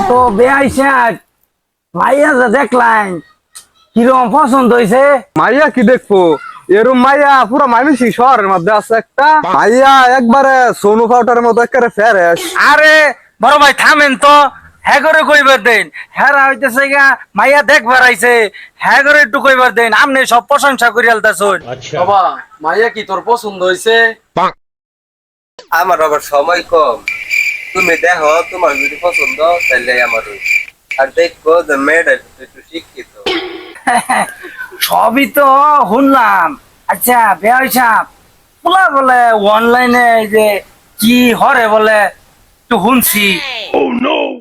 তো বেআইসা মাইয়া যা দেখলাম কিরকম পছন্দ হয়েছে। মাইয়া কি দেখবো, এরম মাইয়া পুরো মাইমিসিং শহরের মধ্যে আছে একটা মাইয়া, একবারে সোনু পাউডারের মতো একেবারে ফ্রেশ। আরে বড় ভাই থামেন তো, হ্যাঁ করে কইবার দেন। হ্যাঁ হইতেছে গা মাইয়া দেখবার আইছে, হ্যাঁ করে একটু কইবার দেন। আপনি সব প্রশংসা করি আলতাছুন। বাবা মাইয়া কি তোর পছন্দ হয়েছে? আমার আবার সময় কম, তুমি দেখো তোমার যদি পছন্দ তাহলে আমার হইছে। আর দেখো যে মেয়েটা একটু শিক্ষিত। সবই তো শুনলাম। আচ্ছা বেআইসা পোলা বলে অনলাইনে যে কি হরে বলে একটু শুনছি।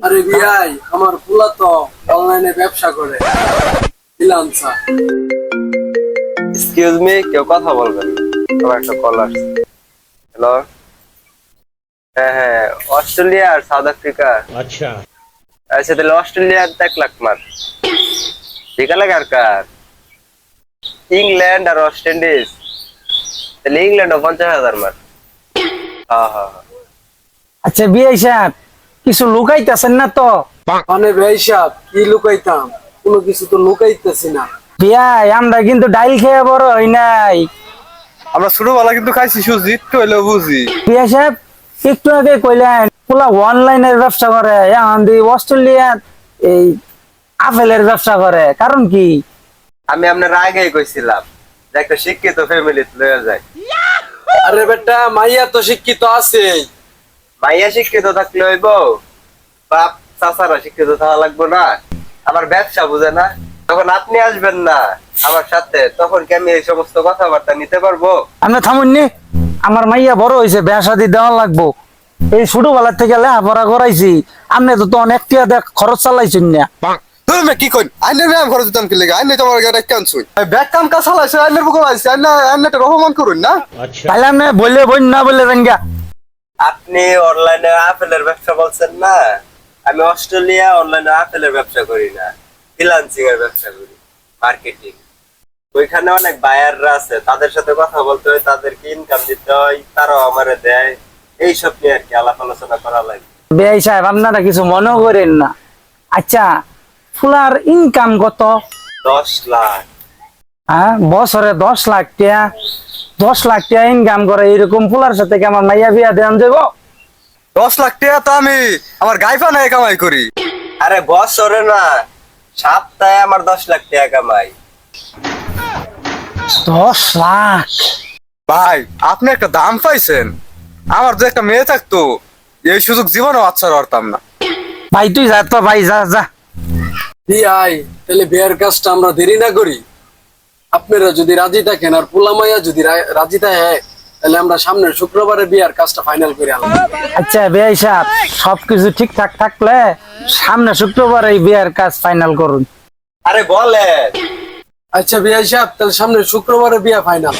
আরে বিয়াই, আমার পোলা তো অনলাইনে ব্যবসা করে, ফ্রিল্যান্সার। এক্সকিউজ মি, কেউ কথা বলবেন? আমার একটা কল আসছে। হ্যালো, হ্যাঁ হ্যাঁ, অস্ট্রেলিয়া আর সাউথ আফ্রিকা। আচ্ছা তাহলে অস্ট্রেলিয়ার 1 লাখ মার, ঠিক আছে। আর কার ইংল্যান্ড আর ওয়েস্ট ইন্ডিজ, তাহলে ইংল্যান্ড 50,000 মার। হ্যাঁ হ্যাঁ হ্যাঁ। আচ্ছা বেআইসা কিছু লুকাইতেছেন না তো? মানে ভাই সাহেব কি লুকাইতাম, কোনো কিছু তো লুকাইতেছি না। বিয়াই আমরা কিন্তু ডাইল খেয়ে বড় হই নাই। আমরা ছোটবেলা কিন্তু খাইছি সুজি, একটু হইলেও বুঝি। বিয়া সাহেব একটু আগে কইলেন পোলা অনলাইনের ব্যবসা করে, এখন অস্ট্রেলিয়া এই আপেলের ব্যবসা করে, কারণ কি? আমি আপনার আগেই কইছিলাম যে একটা শিক্ষিত ফ্যামিলিতে লয়ে যায়। আরে বেটা মাইয়া তো শিক্ষিত আছে। মাইয়া শিক্ষিত থাকলে হইব, বাপ চাচারা শিক্ষিত থাকা লাগবো না? আমার ব্যবসা বুঝে না? তখন আপনি আসবেন না আমার সাথে, তখন কি আমি এই সমস্ত কথাবার্তা নিতে পারবো? আমরা থামুননি, আমার মাইয়া বড় হয়েছে, বিয়া শাদি দেওয়া লাগবো। এই ছোটবেলার থেকে লেখাপড়া করাইছি, আপনি তো অনেক টিয়া দেখ খরচ চালাইছেন না। তুমি কি কই আইনে ব্যায়াম করে দিতাম কি লাগে? আইনে তোমার গাড়ি কেন ছুই ব্যাগ কাম কাজ চালাইছে, আইনের বুকে আইছে, আইনে একটা রহমান করুন না। তাহলে আপনি বললে বই না বললে গা। আপনি অনলাইনে আপেলের ব্যবসা বলছেন না, আমি অস্ট্রেলিয়া অনলাইনে আপেলের ব্যবসা করি না, ফ্রিল্যান্সিং এর ব্যবসা করি, মার্কেটিং। ওইখানে অনেক বায়াররা আছে, তাদের সাথে কথা বলতে হয়, তাদেরকে ইনকাম দিতে হয়, তারাও আমারে দেয়। এইসব নিয়ে আর কি আলাপ আলোচনা করা লাগে। বেআই সাহেব আপনারা কিছু মনে করেন না। আচ্ছা ফুলার ইনকাম কত? 10 লাখ। হ্যাঁ বছরে 10 লাখ টাকা? 10 লাখ টাকা ইনকাম করে এরকম ফুলার সাথে কি আমার মাইয়া বিয়া দেন দেবো? 10 লাখ টাকা তো আমি আমার গাইফা নাই কামাই করি। আরে বছরে না, সপ্তাহে আমার 10 লাখ টাকা কামাই। 10 লাখ? ভাই আপনি একটা দাম পাইছেন, আমার যে একটা মেয়ে থাকতো এই সুযোগ জীবনে বাচ্চা পারতাম না। ভাই তুই যা তো, ভাই যা যা। বিয়াই তাহলে বিয়ের কাজটা আমরা দেরি না করি। আপনারা যদি রাজি থাকেন আর পোলা মাইয়া যদি রাজি থাকে, তাহলে আমরা সামনের শুক্রবারে বিয়ার কাজটা ফাইনাল করে আনলাম। আচ্ছা বেআই সাহেব সবকিছু ঠিকঠাক থাকলে সামনে শুক্রবারে এই বিয়ার কাজ ফাইনাল করুন। আরে বলেন। আচ্ছা বিয়াই সাহেব তাহলে সামনের শুক্রবারে বিয়া ফাইনাল।